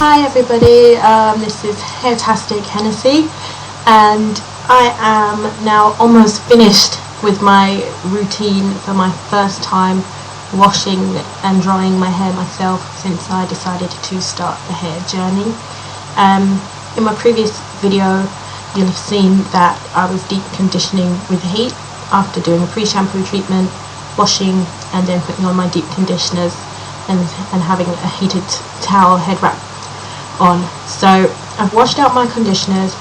Hi everybody, this is Hairtastic Henissi, and I am now almost finished with my routine for my first time washing and drying my hair myself since I decided to start the hair journey. In my previous video you'll have seen that I was deep conditioning with heat after doing a pre-shampoo treatment, washing and then putting on my deep conditioners and having a heated towel head wrap on. So I've washed out my conditioners.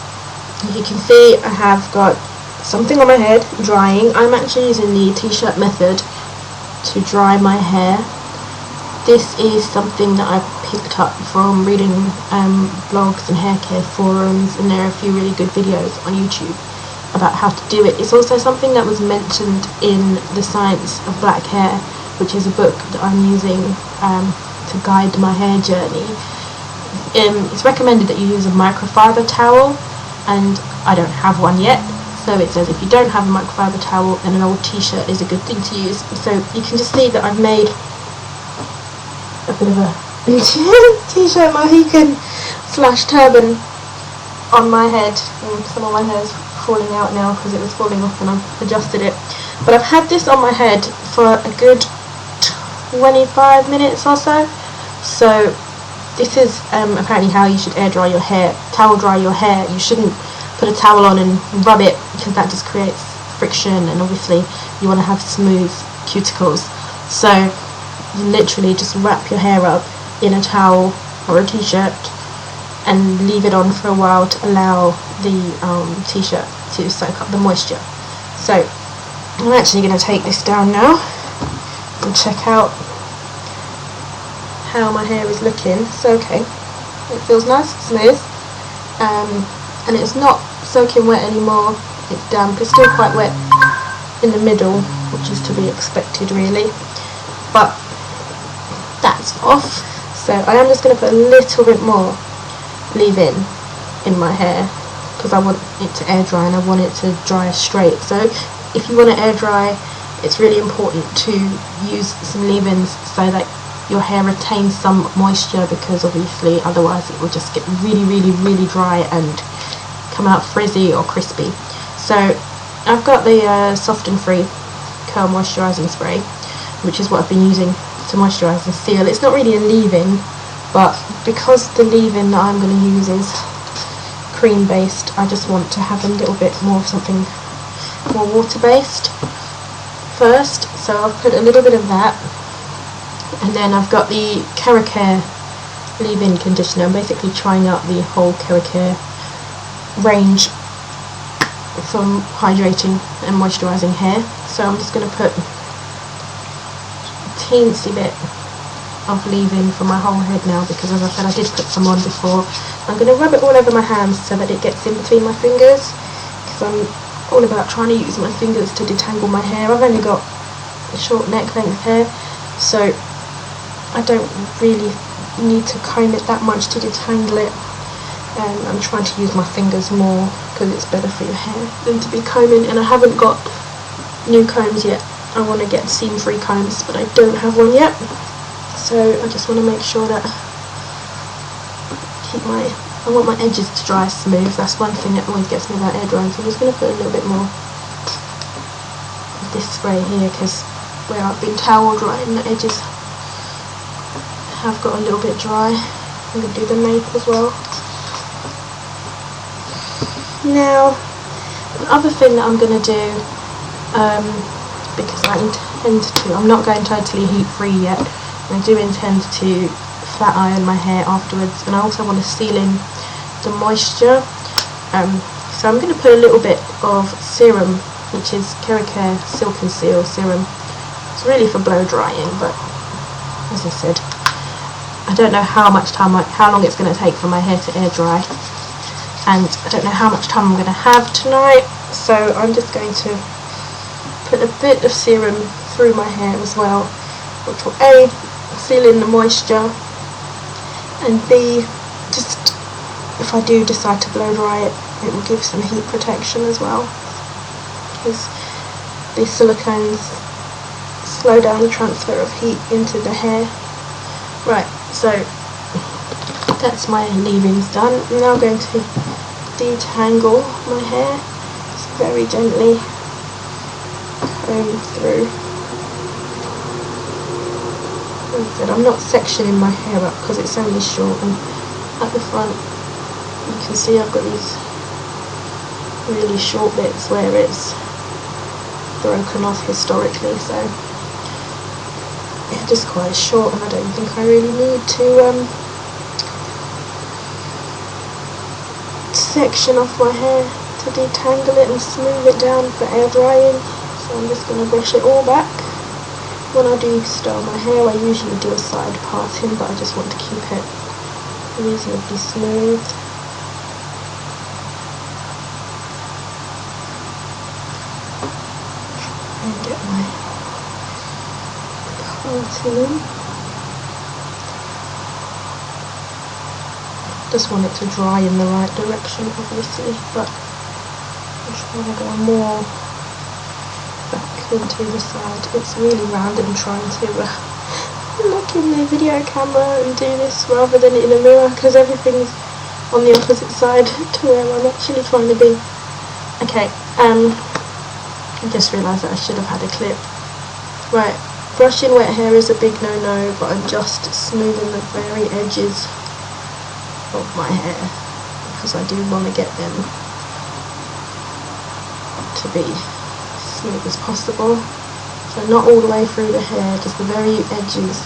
You can see I have got something on my head drying. I'm actually using the t-shirt method to dry my hair. This is something that I picked up from reading blogs and hair care forums, and there are a few really good videos on YouTube about how to do it. It's also something that was mentioned in The Science of Black Hair, which is a book that I'm using to guide my hair journey. It's recommended that you use a microfiber towel, and I don't have one yet, so it says if you don't have a microfiber towel then an old t-shirt is a good thing to use. So you can just see that I've made a bit of a t-shirt Mohican / turban on my head, and some of my hair is falling out now because it was falling off and I've adjusted it. But I've had this on my head for a good 25 minutes or so. So this is apparently how you should air dry your hair, towel dry your hair. You shouldn't put a towel on and rub it, because that just creates friction, and obviously you want to have smooth cuticles. So you literally just wrap your hair up in a towel or a t-shirt and leave it on for a while to allow the t-shirt to soak up the moisture. So I'm actually going to take this down now and check out how my hair is looking. So okay, it feels nice and smooth, and it's not soaking wet anymore. It's damp. It's still quite wet in the middle, which is to be expected really, but that's off. So I am just going to put a little bit more leave-in in my hair because I want it to air dry and I want it to dry straight. So if you want to air dry, it's really important to use some leave-ins so that your hair retains some moisture, because obviously otherwise it will just get really dry and come out frizzy or crispy. So I've got the Soft and Free Curl Moisturising Spray, which is what I've been using to moisturise and seal. It's not really a leave-in, but because the leave-in that I'm going to use is cream based, I just want to have a little bit more of something more water based first. So I've put a little bit of that, and then I've got the Care leave-in conditioner. I'm basically trying out the whole Care range from hydrating and moisturising hair. So I'm just going to put a teensy bit of leave-in for my whole head now, because as I said I did put some on before. I'm going to rub it all over my hands so that it gets in between my fingers, because I'm all about trying to use my fingers to detangle my hair. I've only got a short neck length hair, so I don't really need to comb it that much to detangle it. I'm trying to use my fingers more because it's better for your hair than to be combing, and I haven't got new combs yet. I want to get seam-free combs, but I don't have one yet. So I just want to make sure that I want my edges to dry smooth. That's one thing that always gets me about air drying. So I'm just going to put a little bit more of this spray here, because where I've been towel drying, the edges have got a little bit dry. I'm going to do the nape as well. Now, the other thing that I'm going to do, because I intend to, I'm not going totally heat free yet. I do intend to flat iron my hair afterwards, and I also want to seal in the moisture. So I'm going to put a little bit of serum, which is Care Silk and Seal serum. It's really for blow drying, but as I said, I don't know how long it's going to take for my hair to air dry, and I don't know how much time I'm going to have tonight, so I'm just going to put a bit of serum through my hair as well, which will A, seal in the moisture, and B, just if I do decide to blow dry it, it will give some heat protection as well, because these silicones slow down the transfer of heat into the hair. Right, so that's my leave-ins done. I'm now going to detangle my hair, just very gently comb through. As I said, I'm not sectioning my hair up because it's only short, and at the front you can see I've got these really short bits where it's broken off historically, so yeah, just quite short, and I don't think I really need to section off my hair to detangle it and smooth it down for air drying. So I'm just going to brush it all back. When I do style my hair, I usually do a side parting, but I just want to keep it reasonably smooth. And get my parting in. Just want it to dry in the right direction, obviously, but I'm trying to go more back into the side. It's really random trying to look in the video camera and do this rather than in a mirror, because everything's on the opposite side to where I'm actually trying to be. Okay, I just realised that I should have had a clip. Right, brushing wet hair is a big no-no, but I'm just smoothing the very edges of my hair because I do want to get them to be smooth as possible. So not all the way through the hair, just the very edges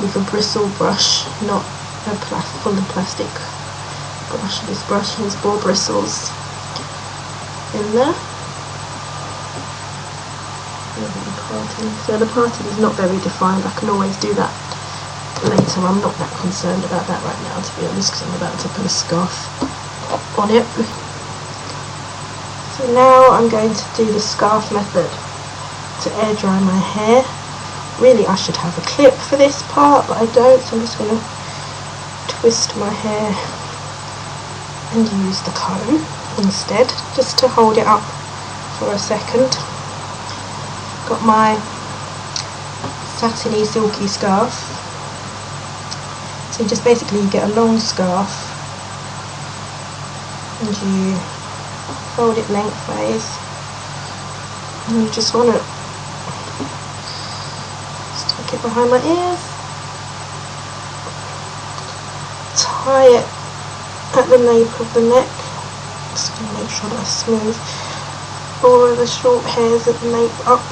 with a bristle brush, not a full plastic brush. This brush has 4 bristles in there. So the parting is not very defined. I can always do that later. I'm not that concerned about that right now, to be honest, because I'm about to put a scarf on it. So now I'm going to do the scarf method to air dry my hair. Really, I should have a clip for this part, but I don't, so I'm just going to twist my hair and use the comb instead, just to hold it up for a second. Got my satiny silky scarf. So just basically you get a long scarf and you fold it lengthways, and you just want to stick it behind my ears, tie it at the nape of the neck. Just going to make sure that I smooth all of the short hairs at the nape up.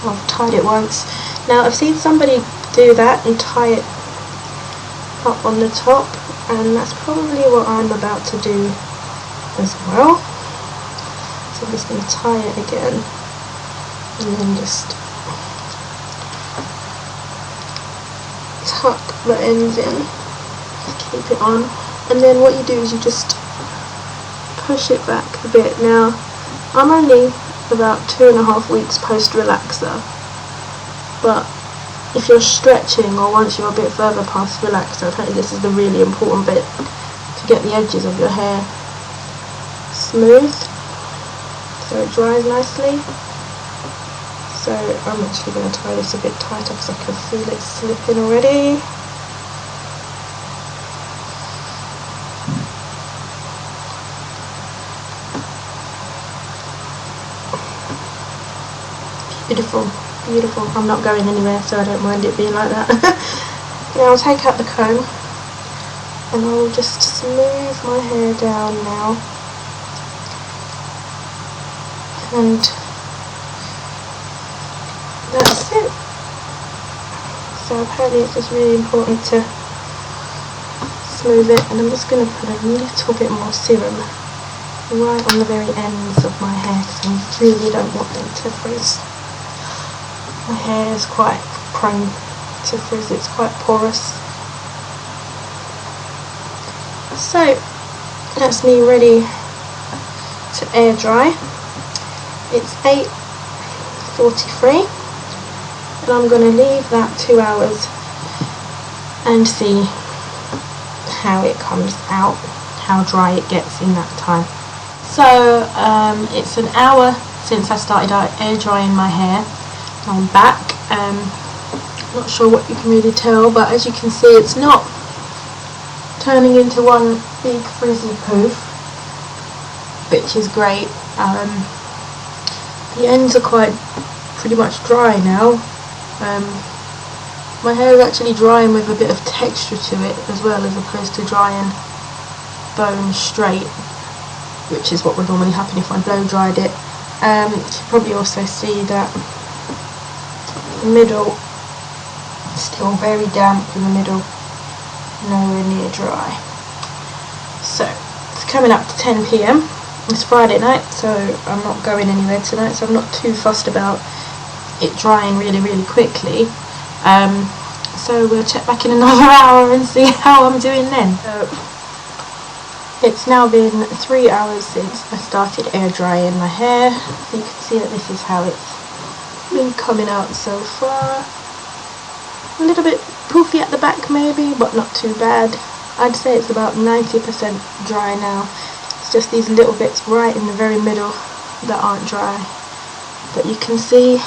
So I've tied it once. Now I've seen somebody do that and tie it up on the top, and that's probably what I'm about to do as well. So I'm just going to tie it again and then just tuck the ends in, keep it on, and then what you do is you just push it back a bit. Now I'm only about 2.5 weeks post relaxer, but if you're stretching or once you're a bit further past relaxer, I tell you this is the really important bit to get the edges of your hair smooth so it dries nicely. So I'm actually going to tie this a bit tighter because I can feel it slipping already. Beautiful, beautiful. I'm not going anywhere, so I don't mind it being like that. Now I'll take out the comb and I'll just smooth my hair down now. And that's it. So apparently it's just really important to smooth it, and I'm just going to put a little bit more serum right on the very ends of my hair because I really don't want them to frizz. My hair is quite prone to frizz, it's quite porous. So that's me ready to air dry. It's 8:43 and I'm going to leave that 2 hours and see how it comes out, how dry it gets in that time. So it's an hour since I started air drying my hair. I'm back. Not sure what you can really tell, but as you can see, it's not turning into one big frizzy poof, which is great. The ends are pretty much dry now. My hair is actually drying with a bit of texture to it as well, as opposed to drying bone straight, which is what would normally happen if I blow dried it. You can probably also see that the middle is still very damp in the middle, nowhere near dry. So it's coming up to 10 p.m. It's Friday night, so I'm not going anywhere tonight, so I'm not too fussed about it drying really quickly. So we'll check back in another hour and see how I'm doing then. So it's now been 3 hours since I started air drying my hair. So you can see that this is how it's been coming out so far. A little bit poofy at the back maybe, but not too bad. I'd say it's about 90% dry now. It's just these little bits right in the very middle that aren't dry. But you can see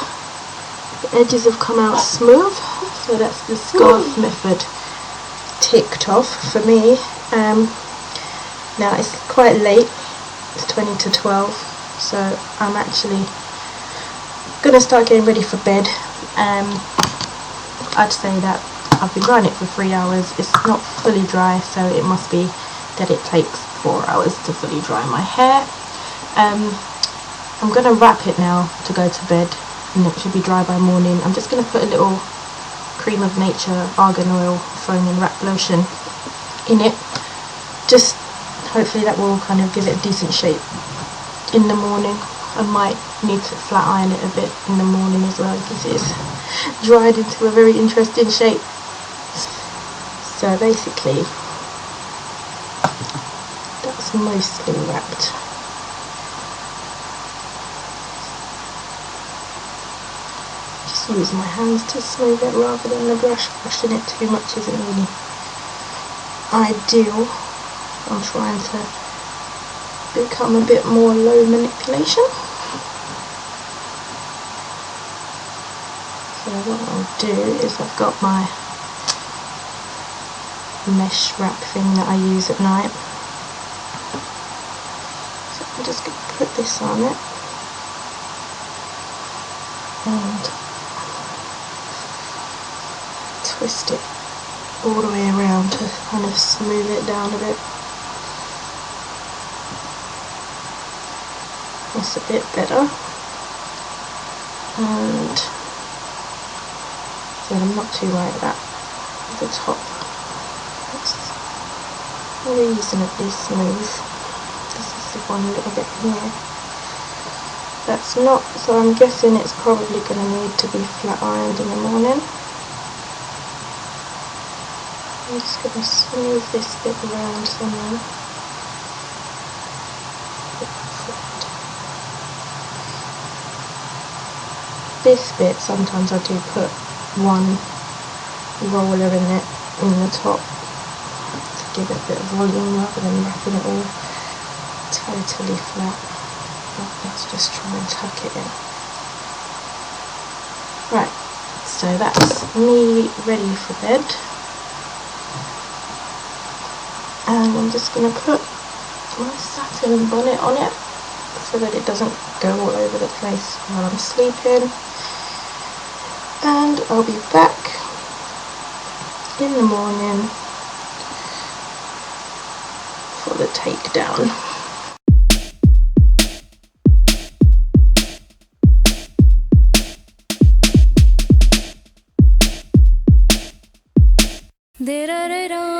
the edges have come out smooth, so that's the scarf method ticked off for me. Now it's quite late, it's 20 to 12, so I'm actually gonna start getting ready for bed. I'd say that I've been drying it for 3 hours. It's not fully dry, so it must be that it takes 4 hours to fully dry my hair. I'm gonna wrap it now to go to bed, and it should be dry by morning. I'm just gonna put a little Cream of Nature argan oil foam and wrap lotion in it. Just hopefully that will kind of give it a decent shape in the morning. I might need to flat iron it a bit in the morning as well, because it's dried into a very interesting shape. So basically that's mostly wrapped. Just use my hands to smooth it rather than the brush. Brushing it too much isn't really ideal. I'm trying to become a bit more low manipulation. So what I'll do is I've got my mesh wrap thing that I use at night. So I'm just going to put this on it and twist it all the way around to kind of smooth it down a bit. That's a bit better. And so I'm not too worried about the top. It's reasonably smooth. This is the one little bit here. That's not, so I'm guessing it's probably going to need to be flat ironed in the morning. I'm just going to smooth this bit around somewhere. This bit, sometimes I do put one roller in it in the top to give it a bit of volume rather than wrapping it all totally flat. But let's just try and tuck it in. Right, so that's me ready for bed. And I'm just going to put my satin bonnet on it so that it doesn't go all over the place while I'm sleeping. And I'll be back in the morning for the takedown. Da da da da.